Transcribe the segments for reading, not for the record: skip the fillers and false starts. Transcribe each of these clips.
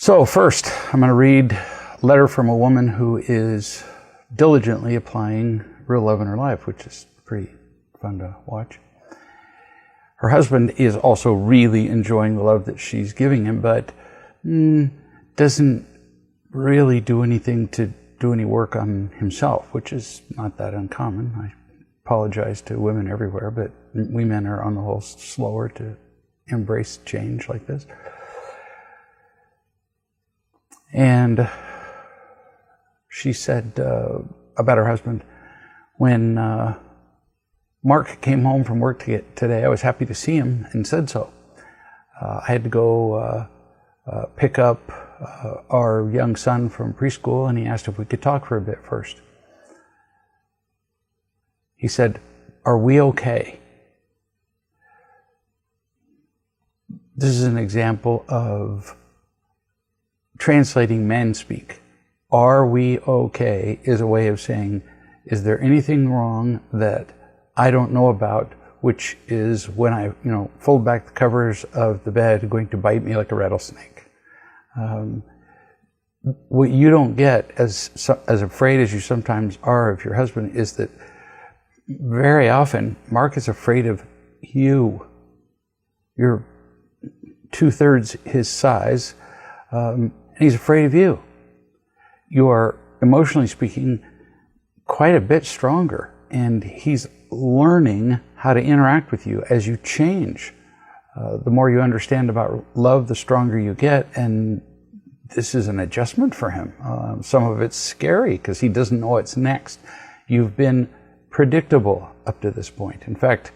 So first, I'm going to read a letter from a woman who is diligently applying real love in her life, which is pretty fun to watch. Her husband is also really enjoying the love that she's giving him, but doesn't really do anything to do any work on himself, which is not that uncommon. I apologize to women everywhere, but we men are on the whole slower to embrace change like this. And she said about her husband, when Mark came home from work today, I was happy to see him and said so. I had to go pick up our young son from preschool, and he asked if we could talk for a bit first. He said, "Are we okay?" This is an example of translating man speak. "Are we okay?" is a way of saying, is there anything wrong that I don't know about, which is when I, fold back the covers of the bed, going to bite me like a rattlesnake. What you don't get, as afraid as you sometimes are of your husband, is that very often Mark is afraid of you. You're 2/3 his size, and he's afraid of you. You are, emotionally speaking, quite a bit stronger, and he's learning how to interact with you as you change. The more you understand about love, the stronger you get, and this is an adjustment for him. Some of it's scary because he doesn't know what's next. You've been predictable up to this point. In fact,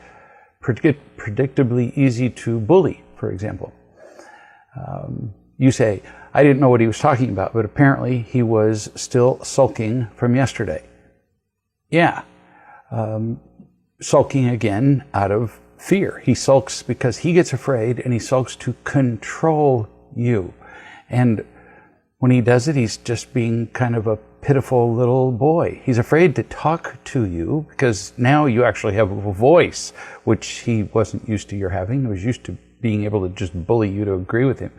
predictably easy to bully, for example. You say, I didn't know what he was talking about, but apparently he was still sulking from yesterday. Yeah. Sulking again out of fear. He sulks because he gets afraid, and he sulks to control you. And when he does it, he's just being kind of a pitiful little boy. He's afraid to talk to you because now you actually have a voice, which he wasn't used to your having. He was used to being able to just bully you to agree with him.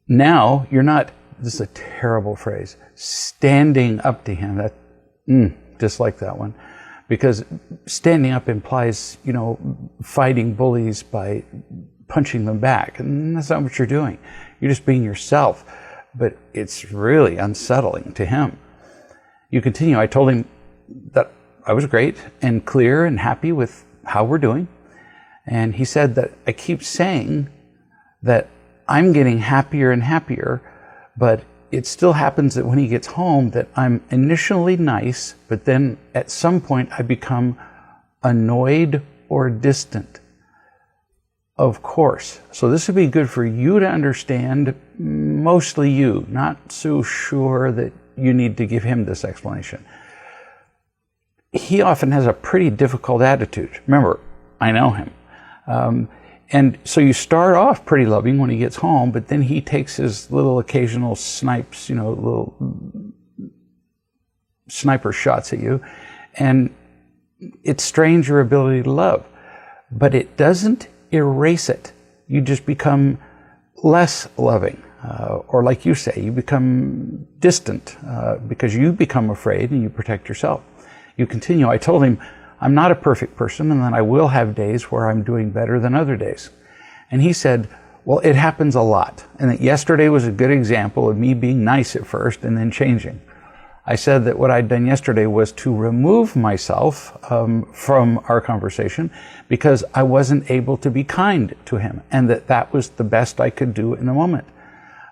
Now you're not, this is a terrible phrase, standing up to him. Dislike that one. Because standing up implies, fighting bullies by punching them back. And that's not what you're doing. You're just being yourself. But it's really unsettling to him. You continue. I told him that I was great and clear and happy with how we're doing. And he said that I keep saying that I'm getting happier and happier, but it still happens that when he gets home that I'm initially nice, but then at some point I become annoyed or distant. Of course. So this would be good for you to understand, mostly you, not so sure that you need to give him this explanation. He often has a pretty difficult attitude. Remember, I know him. And so you start off pretty loving when he gets home, but then he takes his little occasional snipes, little sniper shots at you, and it strains your ability to love. But it doesn't erase it. You just become less loving, or like you say, you become distant because you become afraid and you protect yourself. You continue. I told him, I'm not a perfect person, and that I will have days where I'm doing better than other days. And he said, well, it happens a lot, and that yesterday was a good example of me being nice at first and then changing. I said that what I'd done yesterday was to remove myself from our conversation because I wasn't able to be kind to him, and that was the best I could do in the moment.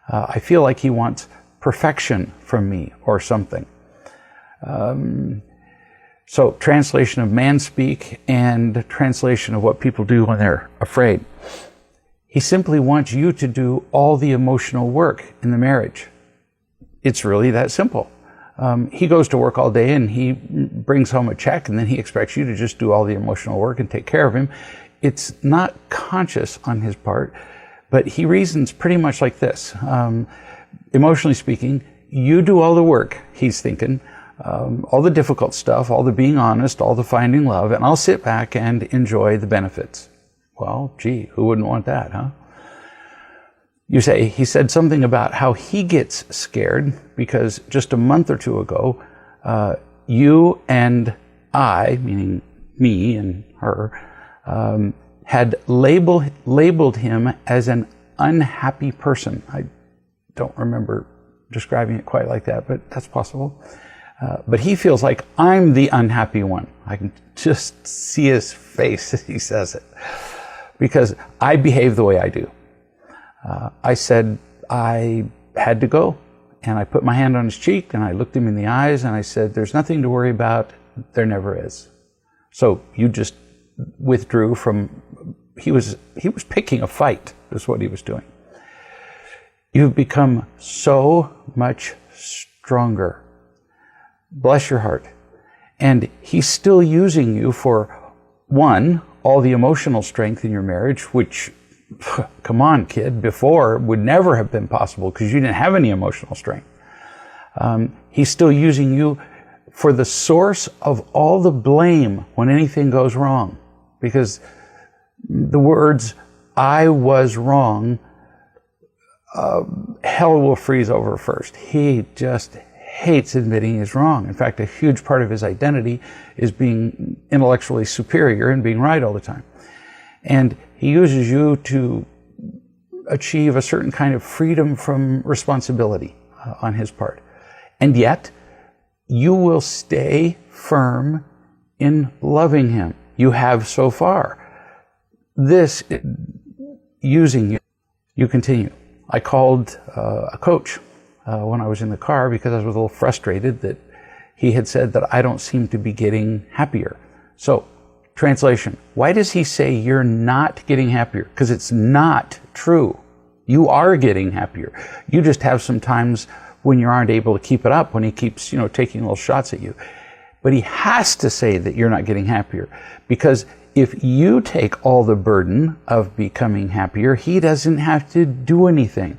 I feel like he wants perfection from me or something. So translation of man speak and translation of what people do when they're afraid. He simply wants you to do all the emotional work in the marriage. It's really that simple. He goes to work all day and he brings home a check, and then he expects you to just do all the emotional work and take care of him. It's not conscious on his part, but he reasons pretty much like this. Emotionally speaking, you do all the work, he's thinking. All the difficult stuff, all the being honest, all the finding love, and I'll sit back and enjoy the benefits. Well, gee, who wouldn't want that, huh? He said something about how he gets scared because just a month or two ago, you and I, meaning me and her, had labeled him as an unhappy person. I don't remember describing it quite like that, but that's possible. But he feels like I'm the unhappy one. I can just see his face as he says it, because I behave the way I do. I said I had to go, and I put my hand on his cheek and I looked him in the eyes and I said, there's nothing to worry about. There never is. So you just withdrew from, he was picking a fight, is what he was doing. You've become so much stronger. Bless your heart. And he's still using you for, one, all the emotional strength in your marriage, which, come on, kid, before would never have been possible because you didn't have any emotional strength. He's still using you for the source of all the blame when anything goes wrong. Because the words, I was wrong, hell will freeze over first. He just hates admitting he's wrong. In fact, a huge part of his identity is being intellectually superior and being right all the time. And he uses you to achieve a certain kind of freedom from responsibility on his part. And yet, you will stay firm in loving him. You have so far. This, using you, you continue. I called a coach when I was in the car because I was a little frustrated that he had said that I don't seem to be getting happier. So, translation, why does he say you're not getting happier? Because it's not true. You are getting happier. You just have some times when you aren't able to keep it up, when he keeps, taking little shots at you. But he has to say that you're not getting happier, because if you take all the burden of becoming happier, he doesn't have to do anything.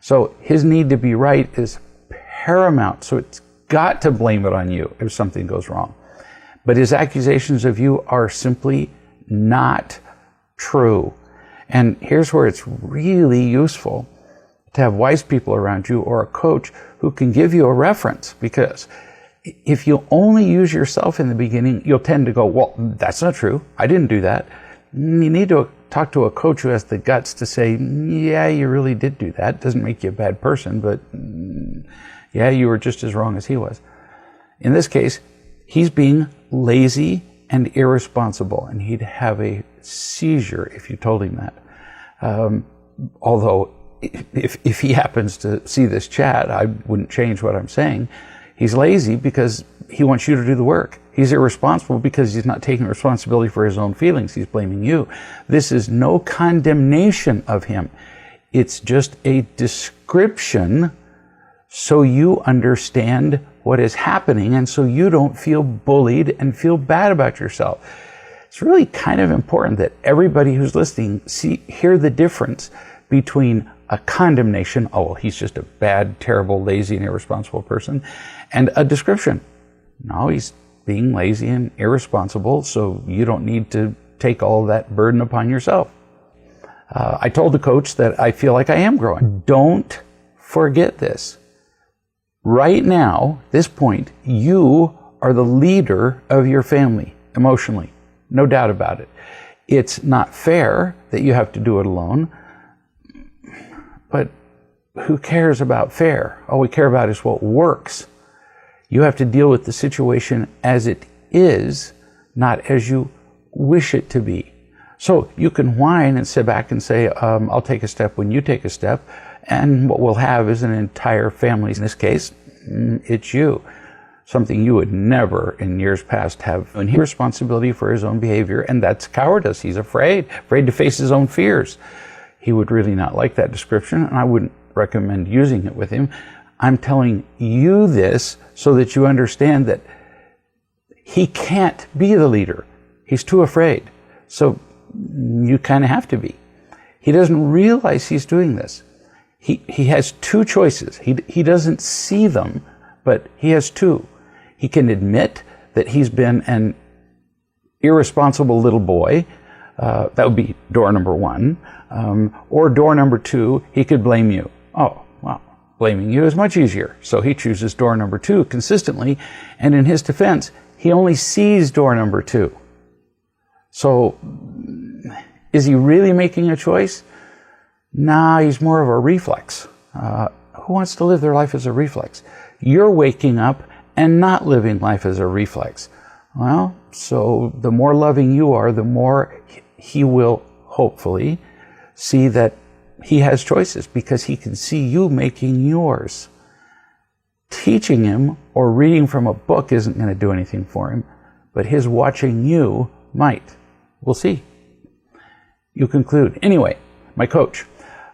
So his need to be right is paramount. So it's got to blame it on you if something goes wrong. But his accusations of you are simply not true. And here's where it's really useful to have wise people around you or a coach who can give you a reference, because if you only use yourself in the beginning, you'll tend to go, well, that's not true. I didn't do that. You need to talk to a coach who has the guts to say, yeah, you really did do that. Doesn't make you a bad person, but yeah, you were just as wrong as he was. In this case, he's being lazy and irresponsible, and he'd have a seizure if you told him that. Although, if he happens to see this chat, I wouldn't change what I'm saying. He's lazy because he wants you to do the work. He's irresponsible because he's not taking responsibility for his own feelings. He's blaming you. This is no condemnation of him. It's just a description so you understand what is happening and so you don't feel bullied and feel bad about yourself. It's really kind of important that everybody who's listening hear the difference between a condemnation, oh, well, he's just a bad, terrible, lazy, and irresponsible person, and a description. No, he's being lazy and irresponsible, so you don't need to take all that burden upon yourself. I told the coach that I feel like I am growing. Don't forget this. Right now, this point, you are the leader of your family emotionally. No doubt about it. It's not fair that you have to do it alone. But who cares about fair? All we care about is what works. You have to deal with the situation as it is, not as you wish it to be. So you can whine and sit back and say, I'll take a step when you take a step. And what we'll have is an entire family. In this case, it's you. Something you would never in years past have. And he has responsibility for his own behavior, and that's cowardice. He's afraid to face his own fears. He would really not like that description, and I wouldn't recommend using it with him. I'm telling you this so that you understand that he can't be the leader. He's too afraid. So you kind of have to be. He doesn't realize he's doing this. He has two choices. He doesn't see them, but he has two. He can admit that he's been an irresponsible little boy That would be door number one. Or door number two, he could blame you. Oh, well, blaming you is much easier. So he chooses door number two consistently. And in his defense, he only sees door number two. So is he really making a choice? Nah, he's more of a reflex. Who wants to live their life as a reflex? You're waking up and not living life as a reflex. Well, so the more loving you are, the more he will hopefully see that he has choices, because he can see you making yours. Teaching him or reading from a book isn't going to do anything for him, but his watching you might. We'll see. You conclude. Anyway, my coach,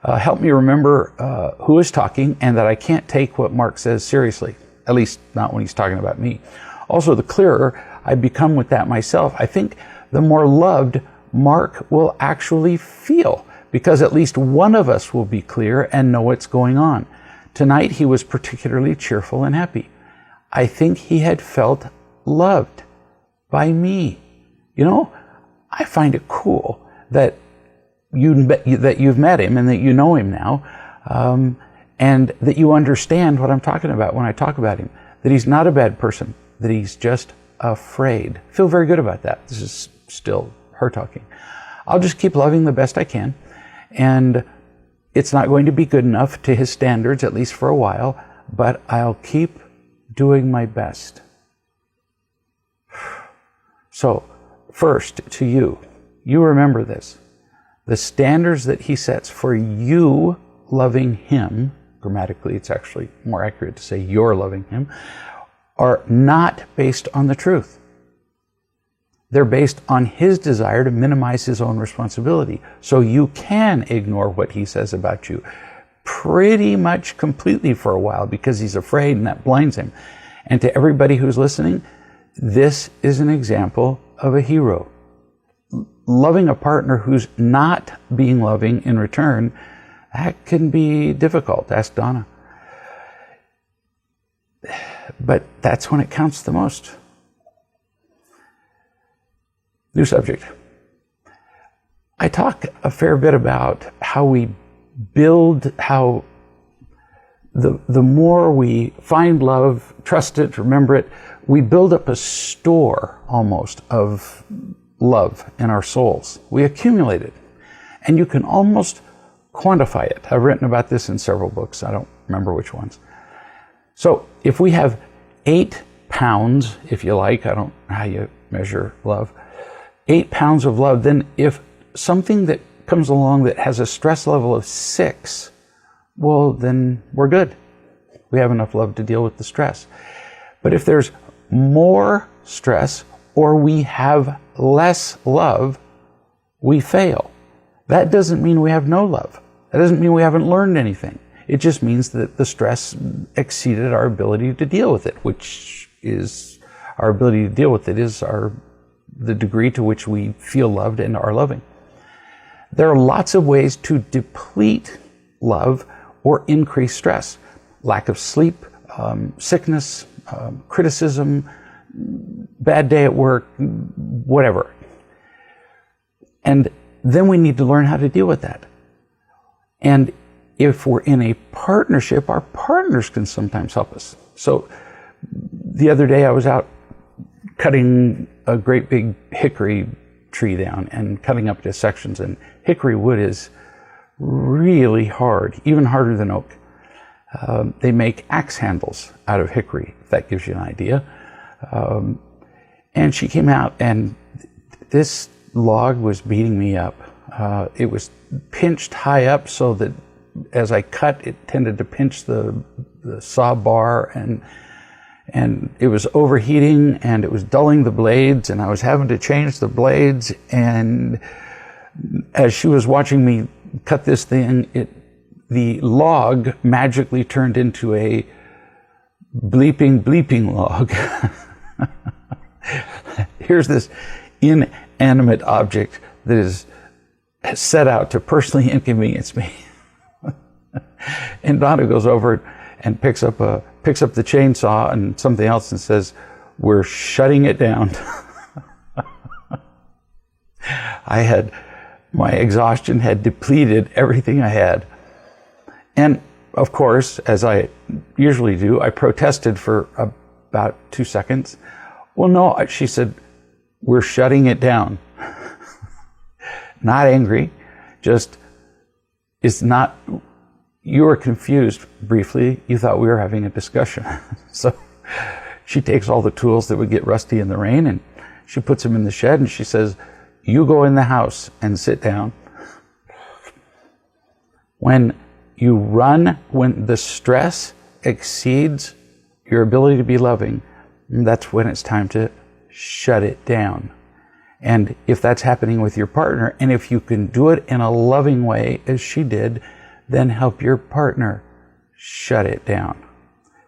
help me remember who is talking and that I can't take what Mark says seriously, at least not when he's talking about me. Also, the clearer I become with that myself, I think the more loved Mark will actually feel, because at least one of us will be clear and know what's going on. Tonight, he was particularly cheerful and happy. I think he had felt loved by me. You know, I find it cool that you've met him and that you know him now, and that you understand what I'm talking about when I talk about him, that he's not a bad person, that he's just afraid. I feel very good about that. This is still her talking. I'll just keep loving the best I can, and it's not going to be good enough to his standards, at least for a while, but I'll keep doing my best. So, first, to you remember this. The standards that he sets for you loving him, grammatically it's actually more accurate to say you're loving him, are not based on the truth. They're based on his desire to minimize his own responsibility. So you can ignore what he says about you pretty much completely for a while because he's afraid and that blinds him. And to everybody who's listening, this is an example of a hero. Loving a partner who's not being loving in return, that can be difficult. Ask Donna. But that's when it counts the most. New subject. I talk a fair bit about how we build, how the more we find love, trust it, remember it, we build up a store almost of love in our souls. We accumulate it. And you can almost quantify it. I've written about this in several books. I don't remember which ones. So if we have 8 pounds, if you like, I don't know how you measure love, 8 pounds of love, then if something that comes along that has a stress level of 6, well, then we're good. We have enough love to deal with the stress. But if there's more stress or we have less love, we fail. That doesn't mean we have no love. That doesn't mean we haven't learned anything. It just means that the stress exceeded our ability to deal with it, which is our ability to deal with it is the degree to which we feel loved and are loving. There are lots of ways to deplete love or increase stress. Lack of sleep, sickness, criticism, bad day at work, whatever. And then we need to learn how to deal with that. And if we're in a partnership, our partners can sometimes help us. So the other day I was out cutting a great big hickory tree down and cutting up into sections, and hickory wood is really hard, even harder than oak. They make axe handles out of hickory, if that gives you an idea. And she came out, and this log was beating me up. It was pinched high up so that as I cut, it tended to pinch the saw bar, and it was overheating, and it was dulling the blades, and I was having to change the blades. And as she was watching me cut this thing, the log magically turned into a bleeping log. Here's this inanimate object that is set out to personally inconvenience me. And Donna goes over and picks up the chainsaw and something else and says, "We're shutting it down." My exhaustion had depleted everything I had. And of course, as I usually do, I protested for about 2 seconds. Well, no, she said, we're shutting it down. Not angry, just, it's not, you were confused briefly. You thought we were having a discussion. So she takes all the tools that would get rusty in the rain and she puts them in the shed and she says, you go in the house and sit down. When the stress exceeds your ability to be loving, that's when it's time to shut it down. And if that's happening with your partner, and if you can do it in a loving way, as she did, then help your partner shut it down.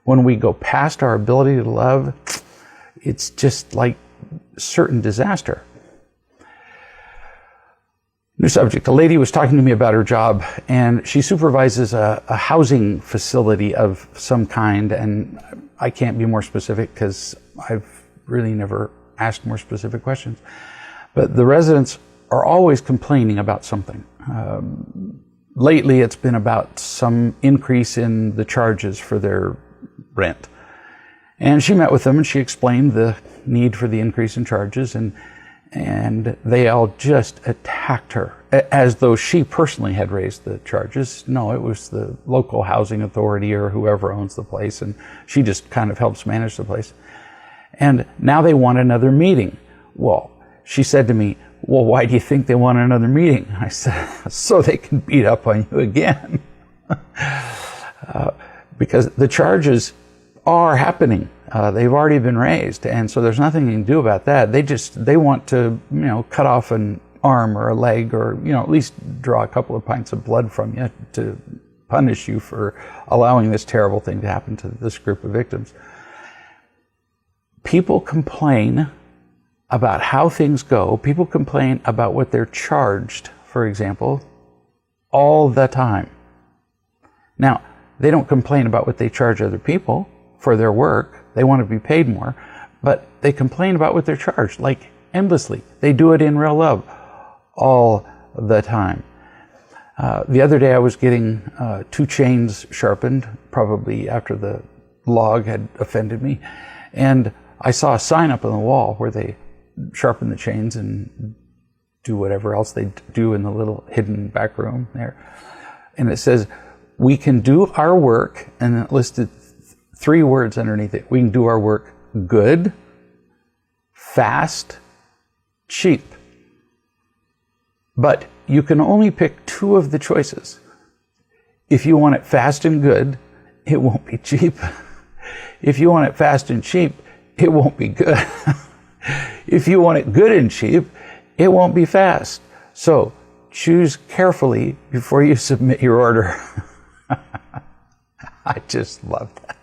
When we go past our ability to love, it's just like certain disaster. New subject. A lady was talking to me about her job, and she supervises a housing facility of some kind, and I can't be more specific because I've really never asked more specific questions. But the residents are always complaining about something. Lately, it's been about some increase in the charges for their rent. And she met with them and she explained the need for the increase in charges, and they all just attacked her as though she personally had raised the charges. No, it was the local housing authority or whoever owns the place, and she just kind of helps manage the place. And now they want another meeting. Well, she said to me, well, why do you think they want another meeting? I said, so they can beat up on you again. Because the charges are happening. They've already been raised, and so there's nothing you can do about that. They want to, cut off an arm or a leg, or, at least draw a couple of pints of blood from you to punish you for allowing this terrible thing to happen to this group of victims. People complain about how things go. People complain about what they're charged, for example, all the time. Now, they don't complain about what they charge other people for their work. They want to be paid more, but they complain about what they're charged, like endlessly. They do it in real love all the time. The other day I was getting 2 chains sharpened, probably after the log had offended me, and I saw a sign up on the wall where they sharpen the chains and do whatever else they do in the little hidden back room there. And it says, we can do our work, and it listed 3 words underneath it. We can do our work good, fast, cheap. But you can only pick 2 of the choices. If you want it fast and good, it won't be cheap. If you want it fast and cheap, it won't be good. If you want it good and cheap, it won't be fast. So choose carefully before you submit your order. I just love that.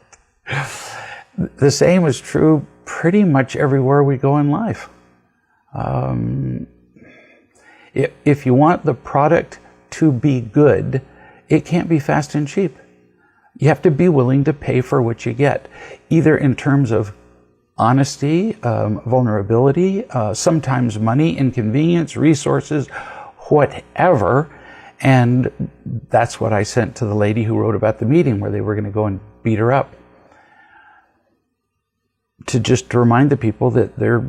The same is true pretty much everywhere we go in life. If you want the product to be good, it can't be fast and cheap. You have to be willing to pay for what you get, either in terms of honesty, vulnerability, sometimes money, inconvenience, resources, whatever. And that's what I sent to the lady who wrote about the meeting where they were going to go and beat her up. To remind the people that they're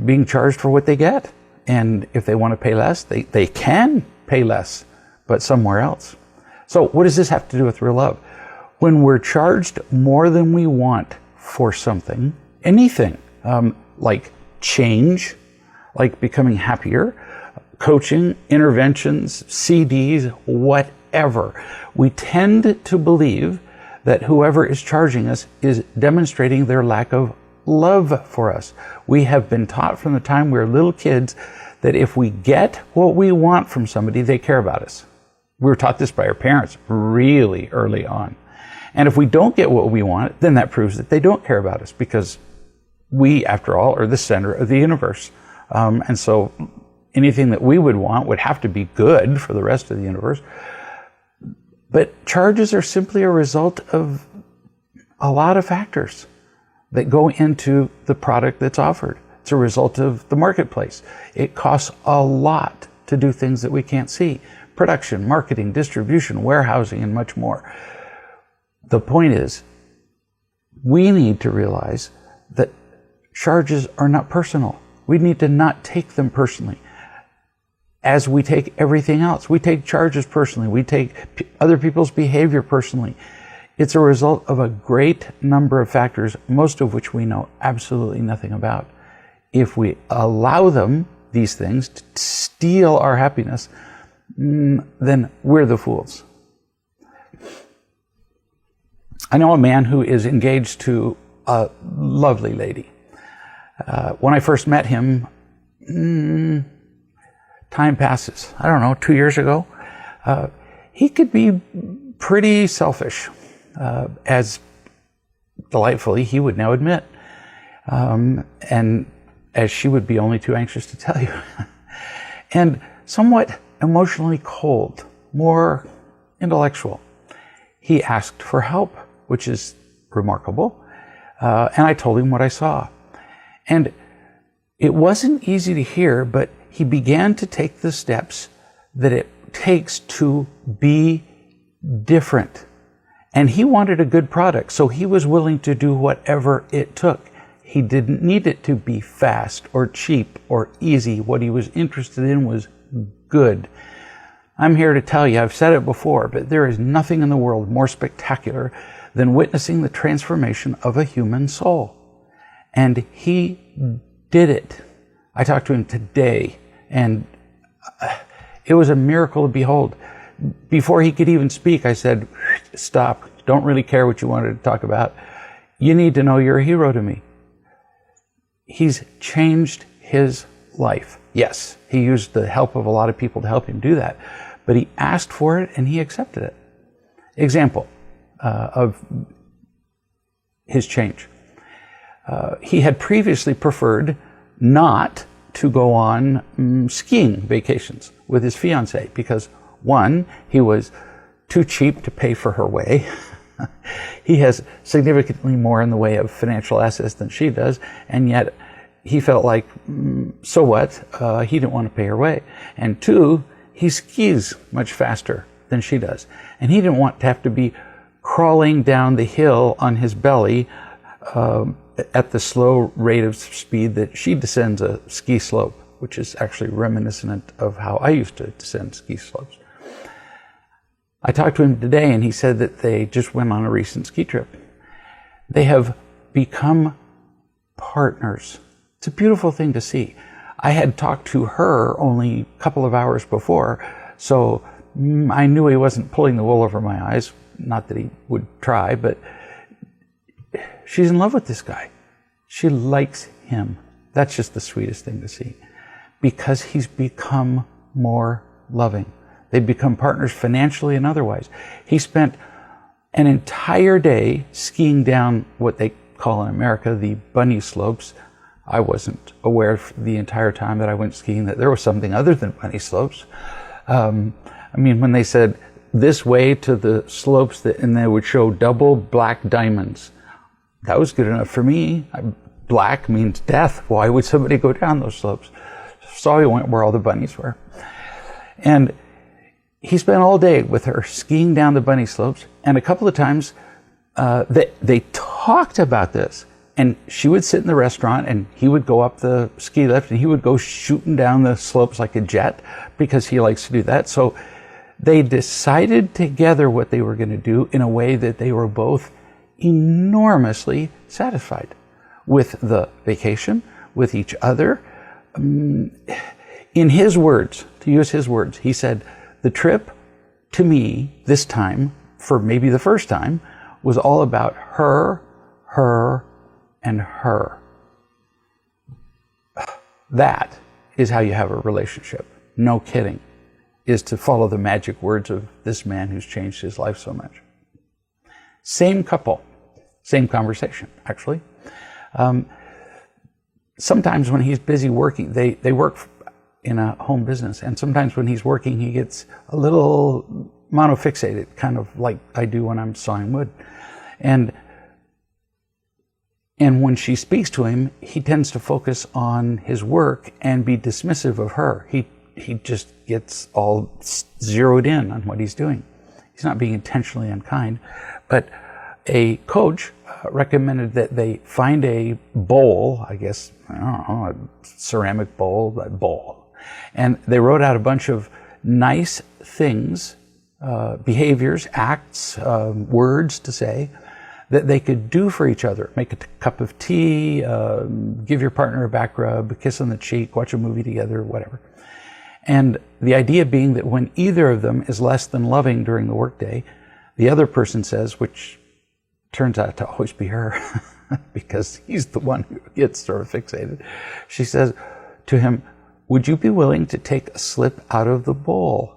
being charged for what they get. And if they want to pay less, they can pay less, but somewhere else. So what does this have to do with real love? When we're charged more than we want for something, anything, like change, like becoming happier, coaching, interventions, CDs, whatever, we tend to believe that whoever is charging us is demonstrating their lack of love for us. We have been taught from the time we were little kids that if we get what we want from somebody, they care about us. We were taught this by our parents really early on. And if we don't get what we want, then that proves that they don't care about us, because we, after all, are the center of the universe. And so anything that we would want would have to be good for the rest of the universe. But charges are simply a result of a lot of factors that go into the product that's offered. It's a result of the marketplace. It costs a lot to do things that we can't see. Production, marketing, distribution, warehousing, and much more. The point is, we need to realize that charges are not personal. We need to not take them personally. As we take everything else, we take charges personally. We take other people's behavior personally. It's a result of a great number of factors, most of which we know absolutely nothing about. If we allow them, these things, to steal our happiness, then we're the fools. I know a man who is engaged to a lovely lady. When I first met him, time passes. I don't know, 2 years ago. He could be pretty selfish, as delightfully he would now admit. And as she would be only too anxious to tell you. And somewhat emotionally cold, more intellectual. He asked for help, which is remarkable. And I told him what I saw. And it wasn't easy to hear, but he began to take the steps that it takes to be different. And he wanted a good product, so he was willing to do whatever it took. He didn't need it to be fast or cheap or easy. What he was interested in was good. I'm here to tell you, I've said it before, but there is nothing in the world more spectacular than witnessing the transformation of a human soul. And he did it. I talked to him today, and it was a miracle to behold. Before he could even speak, I said, stop. Don't really care what you wanted to talk about. You need to know you're a hero to me. He's changed his life. Yes, he used the help of a lot of people to help him do that, but he asked for it and he accepted it. Example of his change. He had previously preferred not to go on skiing vacations with his fiancée because, one, he was too cheap to pay for her way. He has significantly more in the way of financial assets than she does, and yet he felt like, so what? He didn't want to pay her way. And two, he skis much faster than she does. And he didn't want to have to be crawling down the hill on his belly at the slow rate of speed that she descends a ski slope, which is actually reminiscent of how I used to descend ski slopes. I talked to him today, and he said that they just went on a recent ski trip. They have become partners. It's a beautiful thing to see. I had talked to her only a couple of hours before, so I knew he wasn't pulling the wool over my eyes. Not that he would try, but she's in love with this guy. She likes him. That's just the sweetest thing to see, because he's become more loving. They've become partners financially and otherwise. He spent an entire day skiing down what they call in America the bunny slopes. I wasn't aware the entire time that I went skiing that there was something other than bunny slopes. When they said this way to the slopes, and they would show double black diamonds, that was good enough for me. Black means death. Why would somebody go down those slopes? So I went where all the bunnies were. And he spent all day with her skiing down the bunny slopes, and a couple of times they talked about this. And she would sit in the restaurant, and he would go up the ski lift, and he would go shooting down the slopes like a jet because he likes to do that. So they decided together what they were going to do in a way that they were both enormously satisfied with the vacation, with each other. In his words, to use his words, he said, the trip to me this time, for maybe the first time, was all about her, and her. That is how you have a relationship. No kidding. Is to follow the magic words of this man who's changed his life so much. Same couple, same conversation, actually. Sometimes when he's busy working, they work in a home business, and sometimes when he's working, he gets a little monofixated, kind of like I do when I'm sawing wood. And And when she speaks to him, he tends to focus on his work and be dismissive of her. He just gets all zeroed in on what he's doing. He's not being intentionally unkind. But a coach recommended that they find a bowl, I guess, I don't know, a ceramic bowl, a bowl. And they wrote out a bunch of nice things, behaviors, acts, words to say, that they could do for each other. Make a cup of tea, give your partner a back rub, a kiss on the cheek, watch a movie together, whatever. And the idea being that when either of them is less than loving during the workday, the other person says, which turns out to always be her, because he's the one who gets sort of fixated. She says to him, "Would you be willing to take a slip out of the bowl?"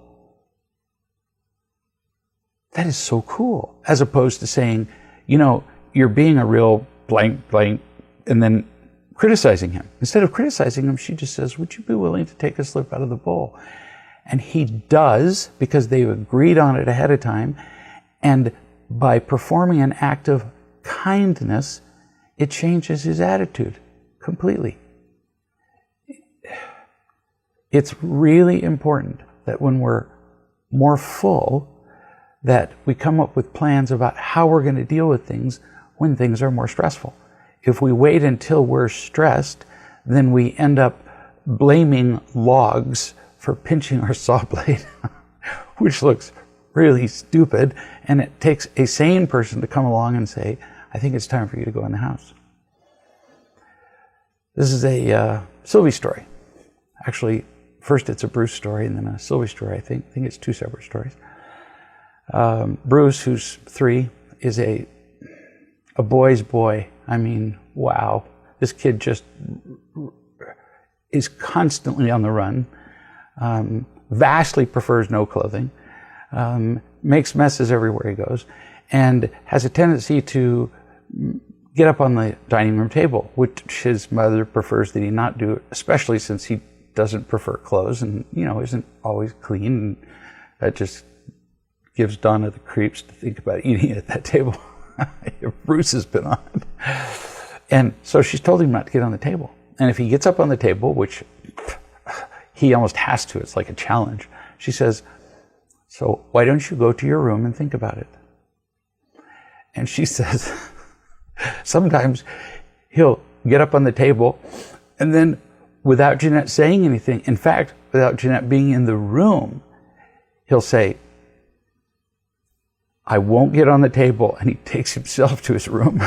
That is so cool. As opposed to saying, you're being a real blank, and then criticizing him. Instead of criticizing him, she just says, "Would you be willing to take a slip out of the bowl?" And he does, because they've agreed on it ahead of time. And by performing an act of kindness, it changes his attitude completely. It's really important that when we're more full, that we come up with plans about how we're going to deal with things when things are more stressful. If we wait until we're stressed, then we end up blaming logs for pinching our saw blade, which looks really stupid, and it takes a sane person to come along and say, "I think it's time for you to go in the house." This is a Sylvie story. Actually, first it's a Bruce story and then a Sylvie story, I think. I think it's two separate stories. Bruce, who's 3, is a boy's boy. I mean, wow. This kid just is constantly on the run, vastly prefers no clothing, makes messes everywhere he goes, and has a tendency to get up on the dining room table, which his mother prefers that he not do, especially since he doesn't prefer clothes and, isn't always clean. And that just gives Donna the creeps to think about eating at that table. Bruce has been on it. And so she's told him not to get on the table. And if he gets up on the table, which he almost has to, it's like a challenge, she says, "So why don't you go to your room and think about it?" And she says, sometimes he'll get up on the table and then without Jeanette saying anything, in fact, without Jeanette being in the room, he'll say, "I won't get on the table," and he takes himself to his room.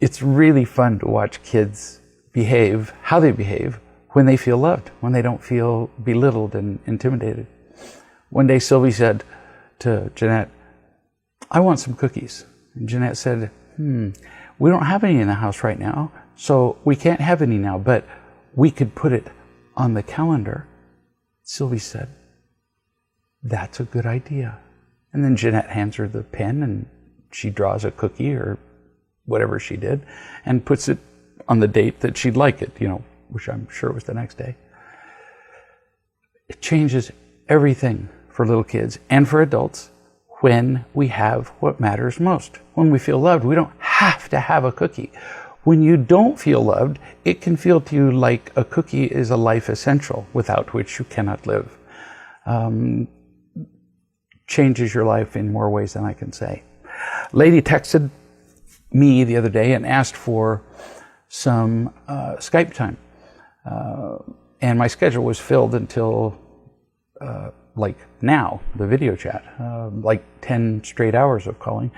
It's really fun to watch kids behave, how they behave, when they feel loved, when they don't feel belittled and intimidated. One day Sylvie said to Jeanette, "I want some cookies." And Jeanette said, "We don't have any in the house right now, so we can't have any now, but we could put it on the calendar." Sylvie said, "That's a good idea." And then Jeanette hands her the pen and she draws a cookie or whatever she did and puts it on the date that she'd like it, which I'm sure was the next day. It changes everything for little kids and for adults when we have what matters most. When we feel loved, we don't have to have a cookie. When you don't feel loved, it can feel to you like a cookie is a life essential without which you cannot live. Changes your life in more ways than I can say. Lady texted me the other day and asked for some Skype time. And my schedule was filled until like now, the video chat, like 10 straight hours of calling.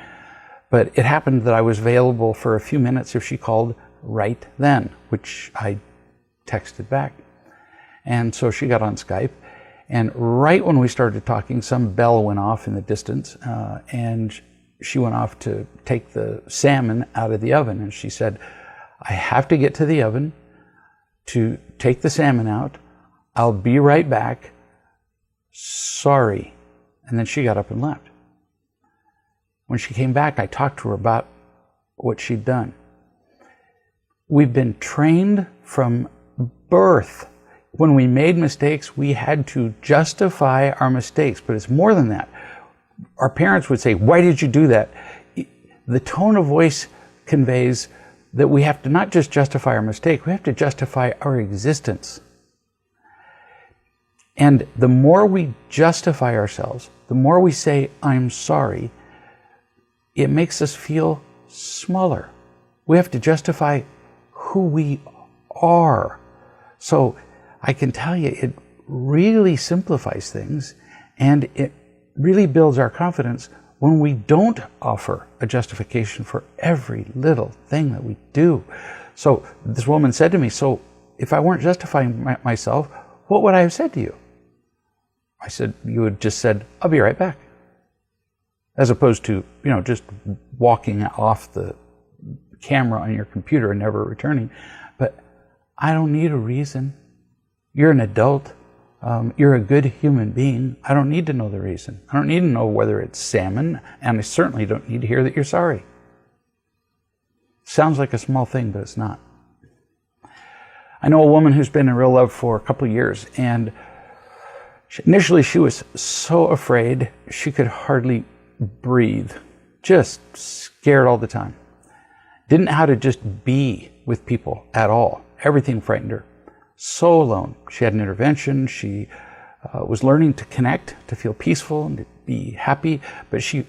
But it happened that I was available for a few minutes if she called right then, which I texted back. And so she got on Skype. And right when we started talking, some bell went off in the distance, and she went off to take the salmon out of the oven. And she said, "I have to get to the oven to take the salmon out. I'll be right back. Sorry." And then she got up and left. When she came back, I talked to her about what she'd done. We've been trained from birth. When we made mistakes, we had to justify our mistakes, but it's more than that. Our parents would say, "Why did you do that?" the tone of voice conveys that we have to not just justify our mistake, we have to justify our existence. And the more we justify ourselves, the more we say, I'm sorry, it makes us feel smaller. We have to justify who we are. So I can tell you, it really simplifies things, and it really builds our confidence when we don't offer a justification for every little thing that we do. So this woman said to me, so if I weren't justifying myself, what would I have said to you? I said, you would just said, I'll be right back. As opposed to, just walking off the camera on your computer and never returning. But I don't need a reason. You're an adult. You're a good human being. I don't need to know the reason. I don't need to know whether it's salmon, and I certainly don't need to hear that you're sorry. Sounds like a small thing, but it's not. I know a woman who's been in real love for a couple of years, and initially she was so afraid she could hardly breathe, just scared all the time. Didn't know how to just be with people at all. Everything frightened her. So alone. She had an intervention. She was learning to connect, to feel peaceful and to be happy, but she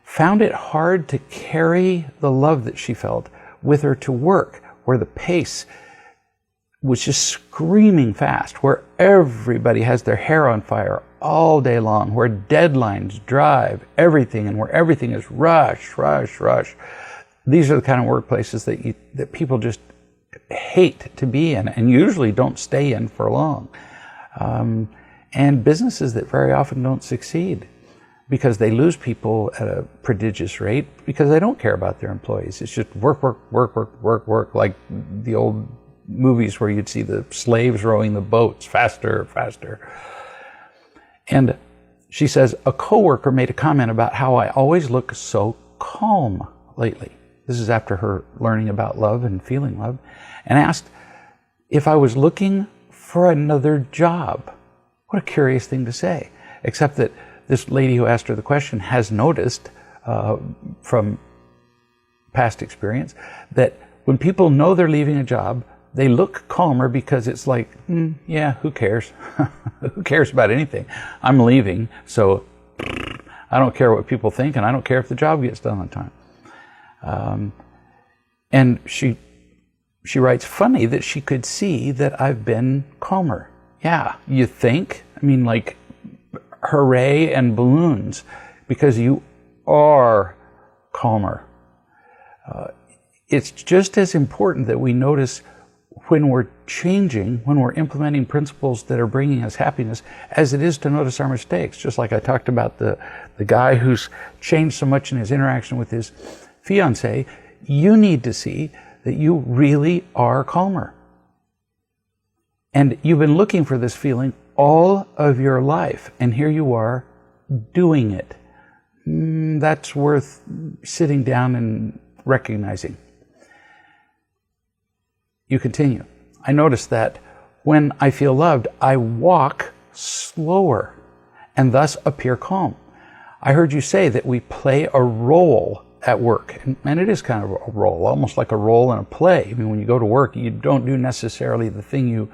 found it hard to carry the love that she felt with her to work, where the pace was just screaming fast, where everybody has their hair on fire all day long, where deadlines drive everything, and where everything is rush, rush, rush. These are the kind of workplaces that people just hate to be in, and usually don't stay in for long. And businesses that very often don't succeed because they lose people at a prodigious rate because they don't care about their employees. It's just work, work, work, work, work, work, like the old movies where you'd see the slaves rowing the boats faster, faster. And she says, a coworker made a comment about how I always look so calm lately. This is after her learning about love and feeling love, and asked if I was looking for another job. What a curious thing to say, except that this lady who asked her the question has noticed from past experience that when people know they're leaving a job, they look calmer because it's like, yeah, who cares? Who cares about anything? I'm leaving, so I don't care what people think, and I don't care if the job gets done on time. And she writes, funny that she could see that I've been calmer. Yeah, you think? I mean, like, hooray and balloons, because you are calmer. It's just as important that we notice when we're changing, when we're implementing principles that are bringing us happiness, as it is to notice our mistakes. Just like I talked about the guy who's changed so much in his interaction with his fiancée, you need to see that you really are calmer. And you've been looking for this feeling all of your life, and here you are doing it. That's worth sitting down and recognizing. You continue. I notice that when I feel loved, I walk slower and thus appear calm. I heard you say that we play a role at work, and it is kind of a role, almost like a role in a play. I mean, when you go to work, you don't do necessarily the thing you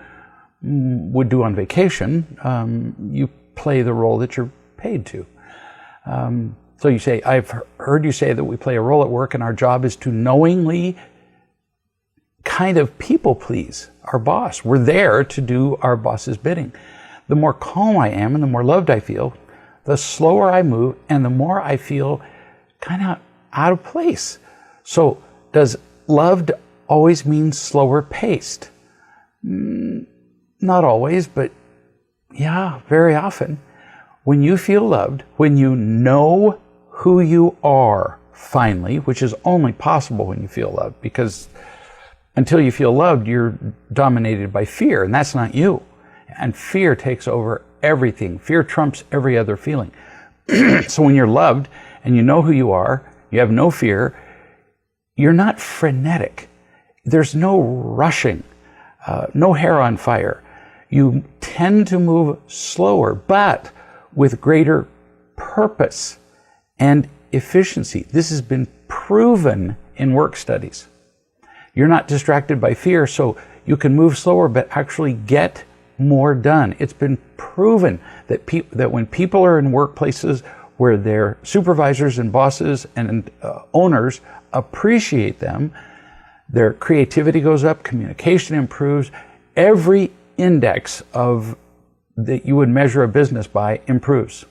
would do on vacation. You play the role that you're paid to. So you say, I've heard you say that we play a role at work, and our job is to knowingly kind of people please our boss. We're there to do our boss's bidding. The more calm I am and the more loved I feel, the slower I move and the more I feel kind of out of place. So does loved always mean slower paced? Not always, but yeah, very often. When you feel loved, when you know who you are finally, which is only possible when you feel loved, because until you feel loved, you're dominated by fear, and that's not you. And fear takes over everything. Fear trumps every other feeling. So when you're loved and you know who you are, you have no fear, you're not frenetic. There's no rushing, no hair on fire. You tend to move slower, but with greater purpose and efficiency. This has been proven proven in work studies. You're not distracted by fear, so you can move slower but actually get more done. It's been proven that that when people are in workplaces where their supervisors and bosses and owners appreciate them, their creativity goes up, communication improves, every index of that you would measure a business by improves.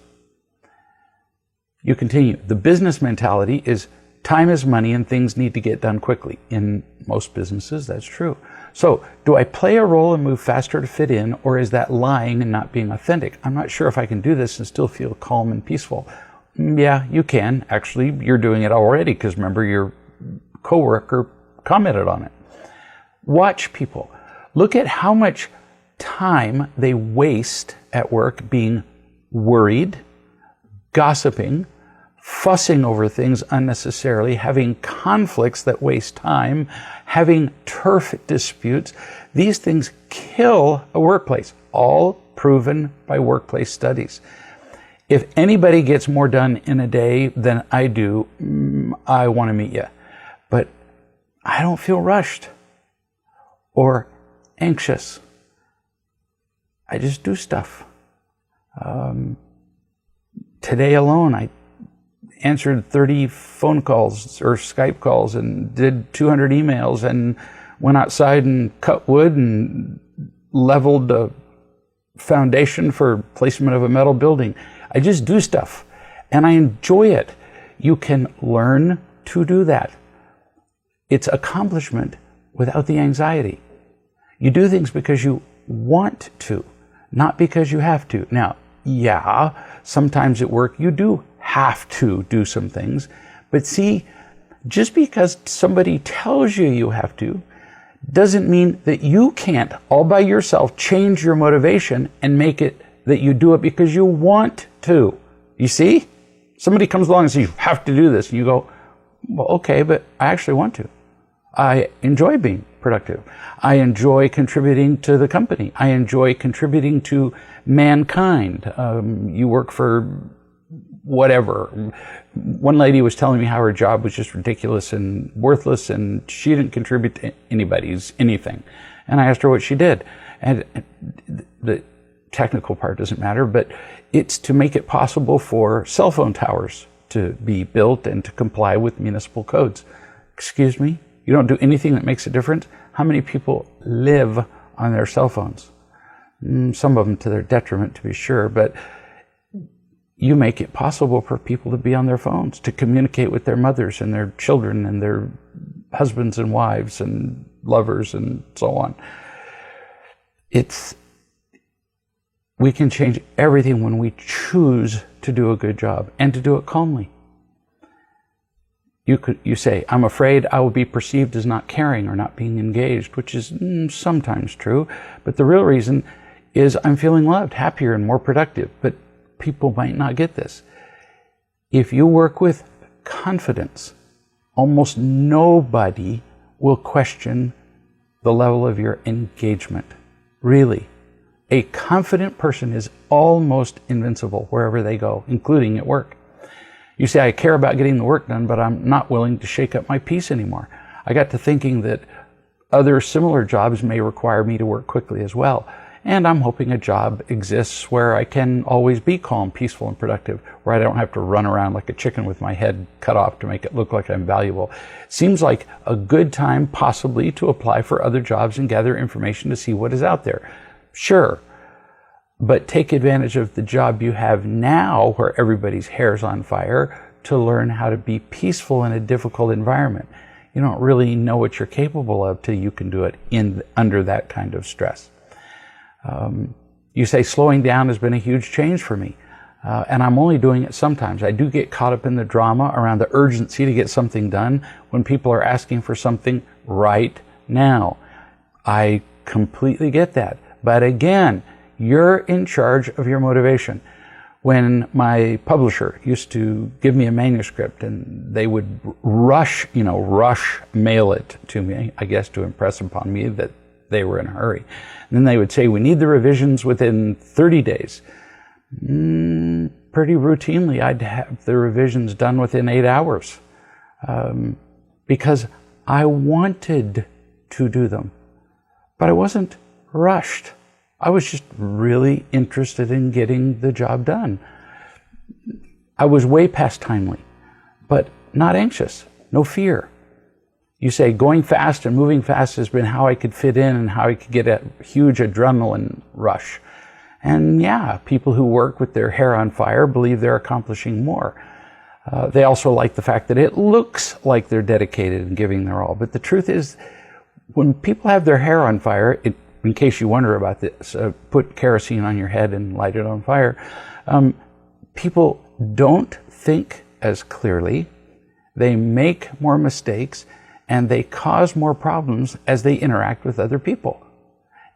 You continue. The business mentality is time is money and things need to get done quickly. In most businesses, that's true. So, do I play a role and move faster to fit in, or is that lying and not being authentic? I'm not sure if I can do this and still feel calm and peaceful. Yeah, you can. Actually, you're doing it already because remember your coworker commented on it. Watch people. Look at how much time they waste at work being worried, gossiping, fussing over things unnecessarily, having conflicts that waste time, having turf disputes. These things kill a workplace, all proven by workplace studies. If anybody gets more done in a day than I do, I want to meet you. But I don't feel rushed or anxious. I just do stuff. Today alone, I answered 30 phone calls or Skype calls and did 200 emails and went outside and cut wood and leveled a foundation for placement of a metal building. I just do stuff and I enjoy it. You can learn to do that. It's accomplishment without the anxiety. You do things because you want to, not because you have to. Now, yeah, sometimes at work you do have to do some things, but see, just because somebody tells you you have to doesn't mean that you can't all by yourself change your motivation and make it that you do it because you want to. You see? Somebody comes along and says, you have to do this. And you go, well, okay, but I actually want to. I enjoy being productive. I enjoy contributing to the company. I enjoy contributing to mankind. You work for whatever. One lady was telling me how her job was just ridiculous and worthless and she didn't contribute to anybody's anything. And I asked her what she did. And the technical part doesn't matter, but it's to make it possible for cell phone towers to be built and to comply with municipal codes. Excuse me? You don't do anything that makes a difference? How many people live on their cell phones? Some of them to their detriment, to be sure, but you make it possible for people to be on their phones, to communicate with their mothers and their children and their husbands and wives and lovers and so on. We can change everything when we choose to do a good job and to do it calmly. You say, I'm afraid I will be perceived as not caring or not being engaged, which is sometimes true, but the real reason is I'm feeling loved, happier, and more productive. But people might not get this. If you work with confidence, almost nobody will question the level of your engagement. Really. A confident person is almost invincible wherever they go, including at work. You say, I care about getting the work done, but I'm not willing to shake up my peace anymore. I got to thinking that other similar jobs may require me to work quickly as well. And I'm hoping a job exists where I can always be calm, peaceful, and productive, where I don't have to run around like a chicken with my head cut off to make it look like I'm valuable. Seems like a good time possibly to apply for other jobs and gather information to see what is out there. Sure, but take advantage of the job you have now where everybody's hair's on fire to learn how to be peaceful in a difficult environment. You don't really know what you're capable of till you can do it under that kind of stress. You say slowing down has been a huge change for me, and I'm only doing it sometimes. I do get caught up in the drama around the urgency to get something done when people are asking for something right now. I completely get that. But again, you're in charge of your motivation. When my publisher used to give me a manuscript and they would rush mail it to me, I guess to impress upon me that they were in a hurry. And then they would say, we need the revisions within 30 days. Pretty routinely, I'd have the revisions done within 8 hours. because I wanted to do them, but I wasn't rushed. I was just really interested in getting the job done. I was way past timely, but not anxious, no fear. You say going fast and moving fast has been how I could fit in and how I could get a huge adrenaline rush. And yeah, people who work with their hair on fire believe they're accomplishing more. They also like the fact that it looks like they're dedicated and giving their all. But the truth is, when people have their hair on fire, in case you wonder about this, put kerosene on your head and light it on fire. People don't think as clearly, they make more mistakes, and they cause more problems as they interact with other people.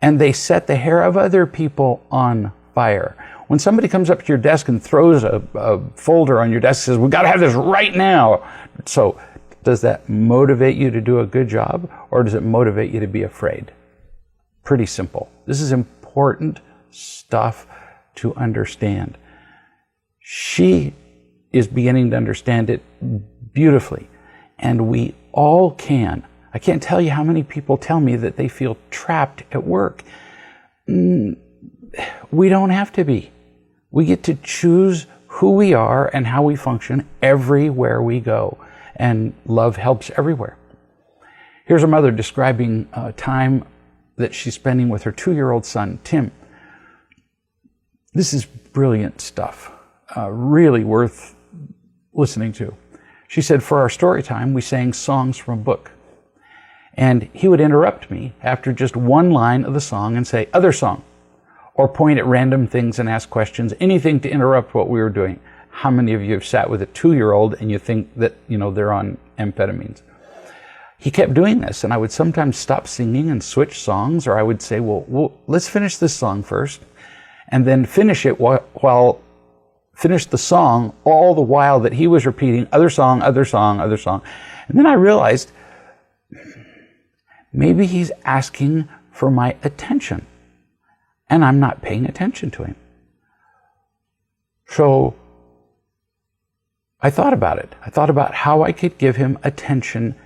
And they set the hair of other people on fire. When somebody comes up to your desk and throws a folder on your desk and says, "We've got to have this right now." So does that motivate you to do a good job, or does it motivate you to be afraid? Pretty simple. This is important stuff to understand. She is beginning to understand it beautifully, and we all can. I can't tell you how many people tell me that they feel trapped at work. We don't have to be. We get to choose who we are and how we function everywhere we go, and love helps everywhere. Here's a mother describing time that she's spending with her 2-year-old son, Tim. This is brilliant stuff, really worth listening to. She said, for our story time, we sang songs from a book. And he would interrupt me after just one line of the song and say, "Other song," or point at random things and ask questions, anything to interrupt what we were doing. How many of you have sat with a 2-year-old and you think that, they're on amphetamines? He kept doing this, and I would sometimes stop singing and switch songs, or I would say, well, let's finish this song first, and then finish it finish the song all the while that he was repeating other song, other song, other song. And then I realized maybe he's asking for my attention, and I'm not paying attention to him. So I thought about it. I thought about how I could give him attention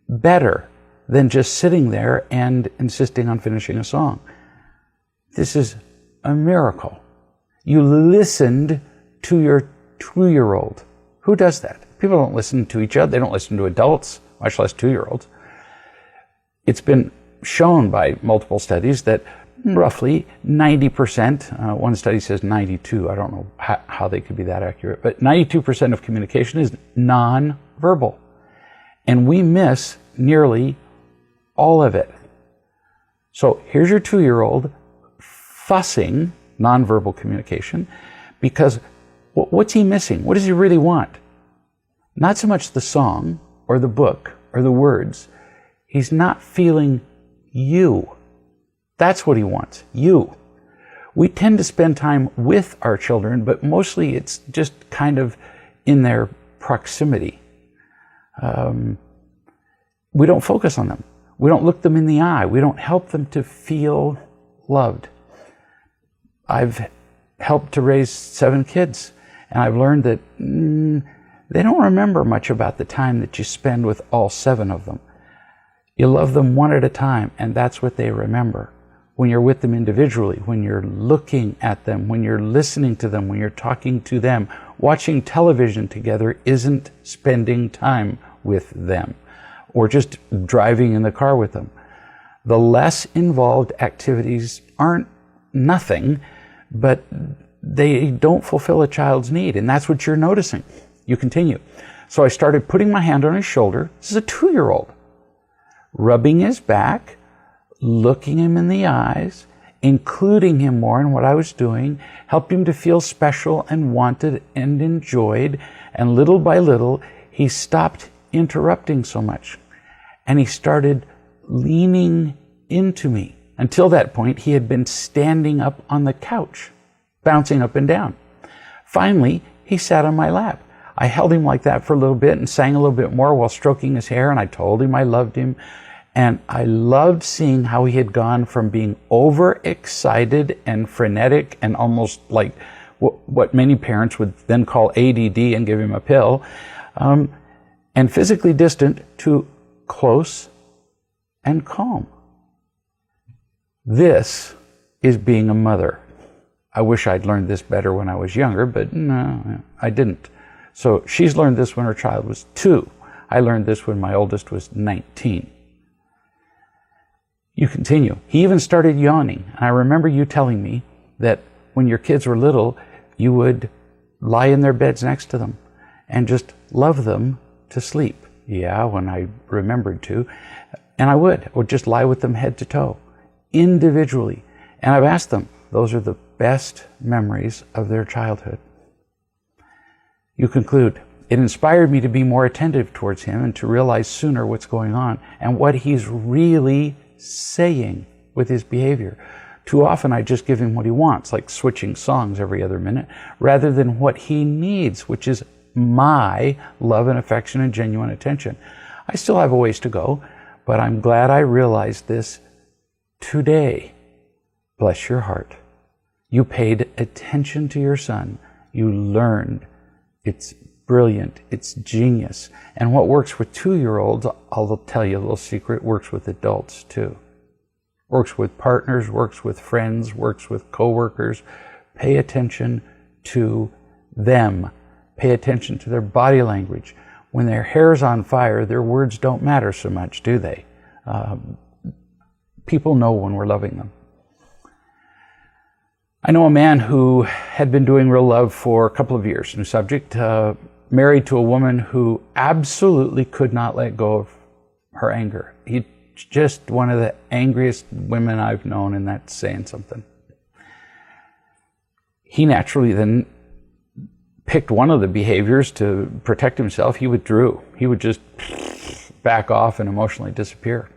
better than just sitting there and insisting on finishing a song. This is a miracle. You listened to your 2-year-old. Who does that? People don't listen to each other. They don't listen to adults, much less 2-year-olds. It's been shown by multiple studies that roughly 90%, one study says 92, I don't know how they could be that accurate, but 92% of communication is non-verbal. And we miss nearly all of it. So here's your 2-year-old fussing nonverbal communication because what's he missing? What does he really want? Not so much the song or the book or the words. He's not feeling you. That's what he wants, you. We tend to spend time with our children, but mostly it's just kind of in their proximity. We don't focus on them. We don't look them in the eye. We don't help them to feel loved. I've helped to raise 7 kids, and I've learned that they don't remember much about the time that you spend with all 7 of them. You love them one at a time, and that's what they remember. When you're with them individually, when you're looking at them, when you're listening to them, when you're talking to them, watching television together isn't spending time with them or just driving in the car with them. The less involved activities aren't nothing, but they don't fulfill a child's need, and that's what you're noticing. You continue. So I started putting my hand on his shoulder. This is a 2-year-old. Rubbing his back, looking him in the eyes, including him more in what I was doing, helped him to feel special and wanted and enjoyed. And little by little, he stopped interrupting so much. And he started leaning into me. Until that point, he had been standing up on the couch, bouncing up and down. Finally, he sat on my lap. I held him like that for a little bit and sang a little bit more while stroking his hair, and I told him I loved him. And I loved seeing how he had gone from being overexcited and frenetic and almost like what many parents would then call ADD and give him a pill. and physically distant to close and calm. This is being a mother. I wish I'd learned this better when I was younger, but no, I didn't. So she's learned this when her child was 2. I learned this when my oldest was 19. You continue. He even started yawning. And I remember you telling me that when your kids were little, you would lie in their beds next to them and just love them to sleep. Yeah, when I remembered to. And I would just lie with them head to toe, individually. And I've asked them, those are the best memories of their childhood. You conclude, it inspired me to be more attentive towards him and to realize sooner what's going on and what he's really saying with his behavior. Too often I just give him what he wants, like switching songs every other minute, rather than what he needs, which is my love and affection and genuine attention. I still have a ways to go, but I'm glad I realized this today. Bless your heart. You paid attention to your son. You learned. It's brilliant. It's genius. And what works with 2-year-olds, I'll tell you a little secret, works with adults too. Works with partners, works with friends, works with coworkers. Pay attention to them. Pay attention to their body language. When their hair's on fire, their words don't matter so much, do they? People know when we're loving them. I know a man who had been doing real love for a couple of years, new subject, married to a woman who absolutely could not let go of her anger. He's just one of the angriest women I've known, and that's saying something. He naturally then picked one of the behaviors to protect himself. He withdrew. He would just back off and emotionally disappear.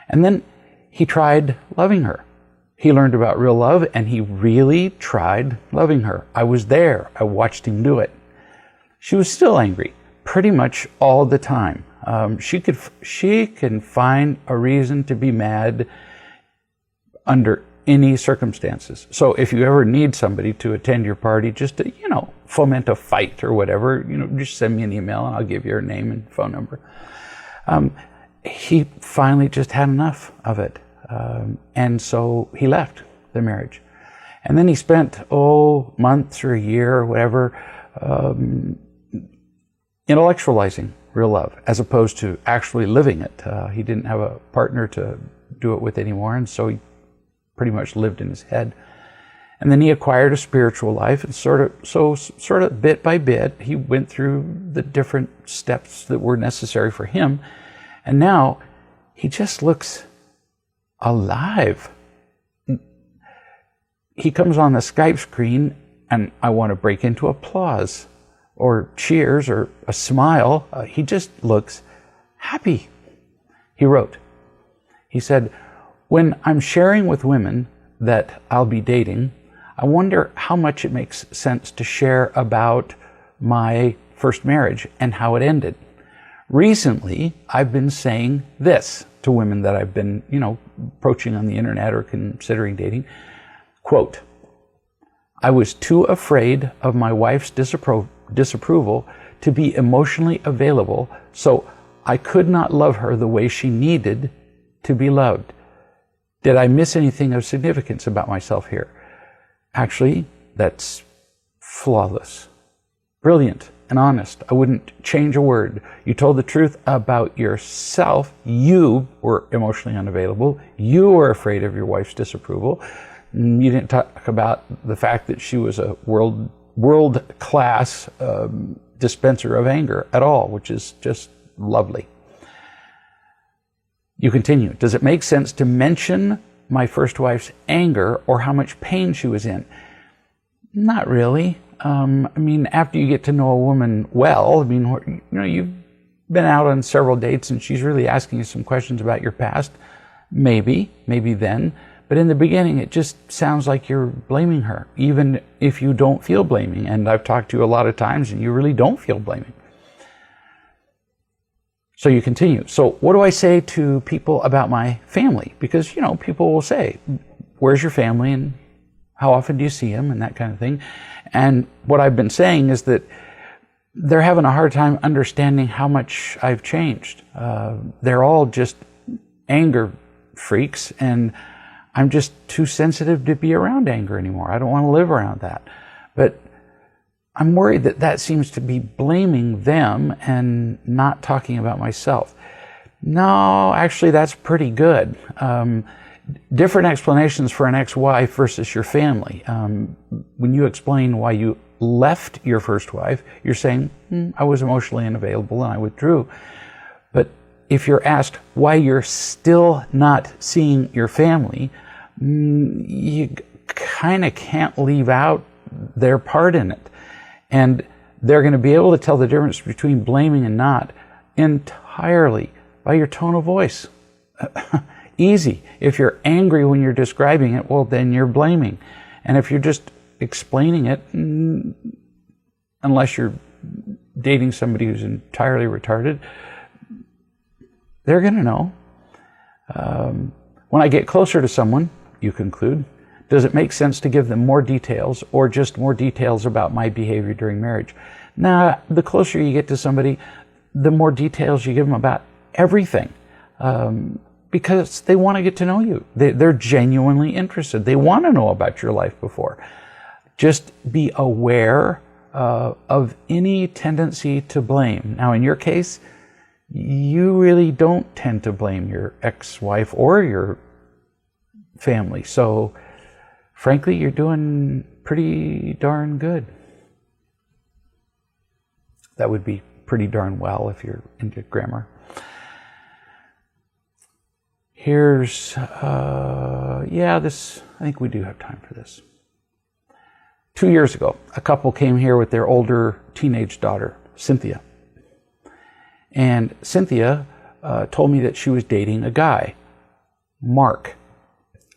And then he tried loving her. He learned about real love, and he really tried loving her. I was there. I watched him do it. She was still angry pretty much all the time. She can find a reason to be mad under any circumstances. So if you ever need somebody to attend your party, just to, foment a fight or whatever, just send me an email and I'll give you her name and phone number. He finally just had enough of it. And so he left the marriage. And then he spent, months or a year or whatever, intellectualizing real love as opposed to actually living it. He didn't have a partner to do it with anymore, and so he pretty much lived in his head. And then he acquired a spiritual life, and sort of bit by bit, he went through the different steps that were necessary for him. And now he just looks alive. He comes on the Skype screen and I want to break into applause or cheers or a smile. He just looks happy. He wrote, he said, when I'm sharing with women that I'll be dating, I wonder how much it makes sense to share about my first marriage and how it ended. Recently, I've been saying this to women that I've been, approaching on the internet or considering dating. Quote, I was too afraid of my wife's disapproval to be emotionally available, so I could not love her the way she needed to be loved. Did I miss anything of significance about myself here? Actually, that's flawless. Brilliant and honest. I wouldn't change a word. You told the truth about yourself. You were emotionally unavailable. You were afraid of your wife's disapproval. You didn't talk about the fact that she was a world-class dispenser of anger at all, which is just lovely. You continue. Does it make sense to mention my first wife's anger or how much pain she was in? Not really. After you get to know a woman well, you've been out on several dates and she's really asking you some questions about your past. Maybe then. But in the beginning, it just sounds like you're blaming her, even if you don't feel blaming. And I've talked to you a lot of times and you really don't feel blaming. So you continue. So what do I say to people about my family? Because, people will say, where's your family and how often do you see them and that kind of thing. And what I've been saying is that they're having a hard time understanding how much I've changed. They're all just anger freaks, and I'm just too sensitive to be around anger anymore. I don't want to live around that. But I'm worried that that seems to be blaming them and not talking about myself. No, actually, that's pretty good. Different explanations for an ex-wife versus your family. When you explain why you left your first wife, you're saying, I was emotionally unavailable and I withdrew. But if you're asked why you're still not seeing your family, you kind of can't leave out their part in it. And they're going to be able to tell the difference between blaming and not entirely by your tone of voice. Easy. If you're angry when you're describing it, well, then you're blaming. And if you're just explaining it, unless you're dating somebody who's entirely retarded, they're going to know. When I get closer to someone, you conclude, does it make sense to give them more details or just more details about my behavior during marriage? Nah, the closer you get to somebody, the more details you give them about everything. Because they want to get to know you. They're genuinely interested. They want to know about your life before. Just be aware of any tendency to blame. Now, in your case, you really don't tend to blame your ex-wife or your family. So, frankly, you're doing pretty darn good. That would be pretty darn well if you're into grammar. Here's, I think we do have time for this. 2 years ago, a couple came here with their older teenage daughter, Cynthia. And Cynthia told me that she was dating a guy, Mark.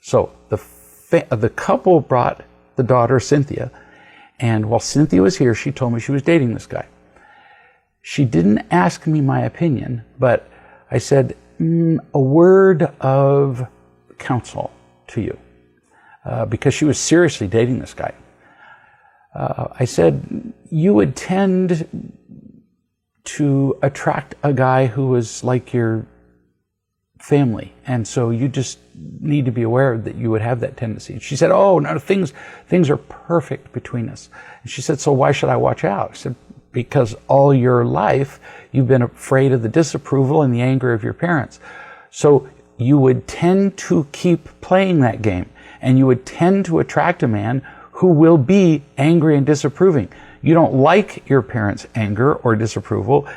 So the couple brought the daughter, Cynthia, and while Cynthia was here, she told me she was dating this guy. She didn't ask me my opinion, but I said, a word of counsel to you, because she was seriously dating this guy. I said, you would tend to attract a guy who was like your family, and so you just need to be aware that you would have that tendency. She said, oh, no, things are perfect between us. And she said, so why should I watch out? I said, because all your life you've been afraid of the disapproval and the anger of your parents. So you would tend to keep playing that game, and you would tend to attract a man who will be angry and disapproving. You don't like your parents' anger or disapproval,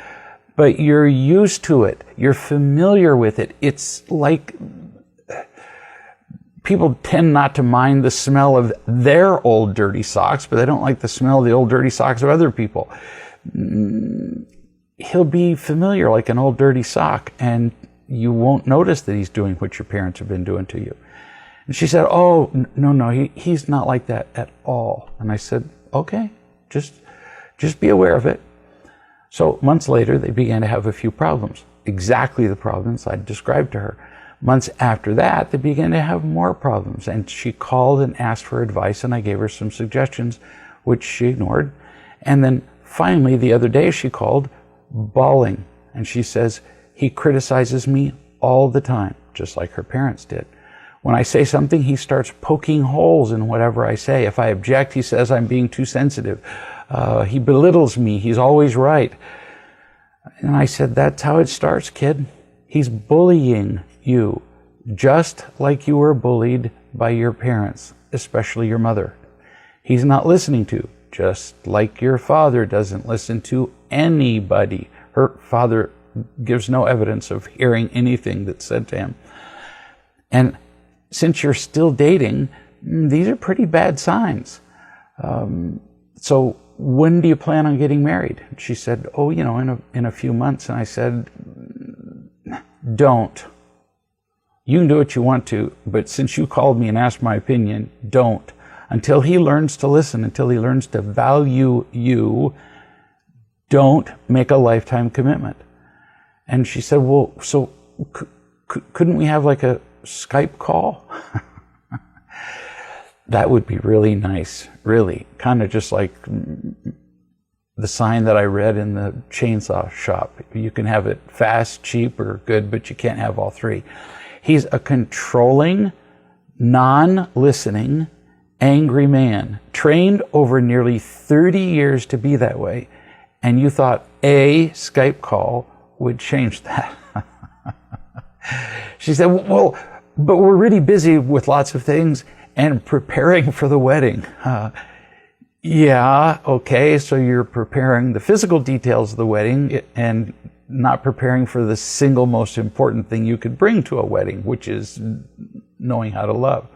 but you're used to it. You're familiar with it. It's like people tend not to mind the smell of their old dirty socks, but they don't like the smell of the old dirty socks of other people. He'll be familiar like an old dirty sock, and you won't notice that he's doing what your parents have been doing to you. And she said, oh, no, he's not like that at all. And I said, okay, just be aware of it. So months later, they began to have a few problems, exactly the problems I described to her. Months after that, they began to have more problems, and she called and asked for advice, and I gave her some suggestions, which she ignored. And then finally, the other day, she called bawling, and she says, he criticizes me all the time, just like her parents did. When I say something, he starts poking holes in whatever I say. If I object, he says I'm being too sensitive. He belittles me. He's always right. And I said, that's how it starts, kid. He's bullying you, just like you were bullied by your parents, especially your mother. He's not listening to you, just like your father doesn't listen to anybody. Her father gives no evidence of hearing anything that's said to him. And since you're still dating, these are pretty bad signs. So when do you plan on getting married? She said, oh, in a few months. And I said, don't. You can do what you want to, but since you called me and asked my opinion, don't. Until he learns to listen, until he learns to value you, don't make a lifetime commitment. And she said, well, so couldn't we have like a Skype call? That would be really nice, really. Kind of just like the sign that I read in the chainsaw shop. You can have it fast, cheap, or good, but you can't have all three. He's a controlling, non-listening, angry man, trained over nearly 30 years to be that way. And you thought a Skype call would change that. She said, well, but we're really busy with lots of things and preparing for the wedding. Yeah, okay, so you're preparing the physical details of the wedding and not preparing for the single most important thing you could bring to a wedding, which is knowing how to love.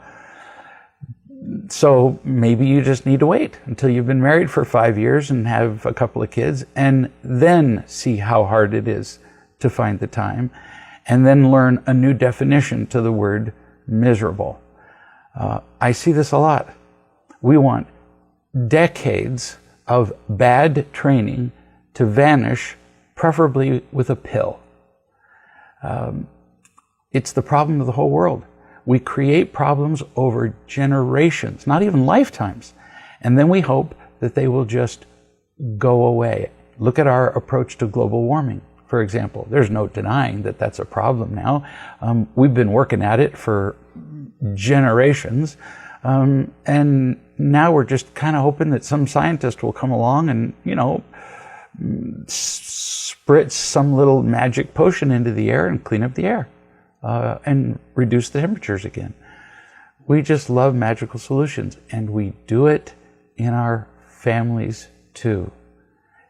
So maybe you just need to wait until you've been married for 5 years and have a couple of kids, and then see how hard it is to find the time, and then learn a new definition to the word miserable. I see this a lot. We want decades of bad training to vanish, preferably with a pill. It's the problem of the whole world. We create problems over generations, not even lifetimes, and then we hope that they will just go away. Look at our approach to global warming, for example. There's no denying that that's a problem now. We've been working at it for generations, and now we're just kind of hoping that some scientist will come along and, spritz some little magic potion into the air and clean up the air. And reduce the temperatures again. We just love magical solutions, and we do it in our families too.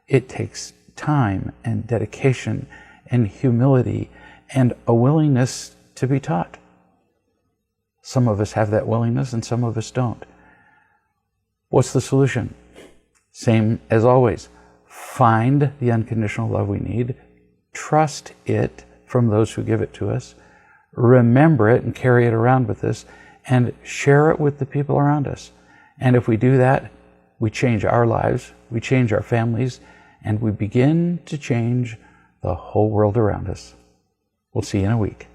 It takes time and dedication and humility and a willingness to be taught. Some of us have that willingness and some of us don't. What's the solution? Same as always. Find the unconditional love we need. Trust it from those who give it to us. Remember it and carry it around with us, and share it with the people around us. And if we do that, we change our lives, we change our families, and we begin to change the whole world around us. We'll see you in a week.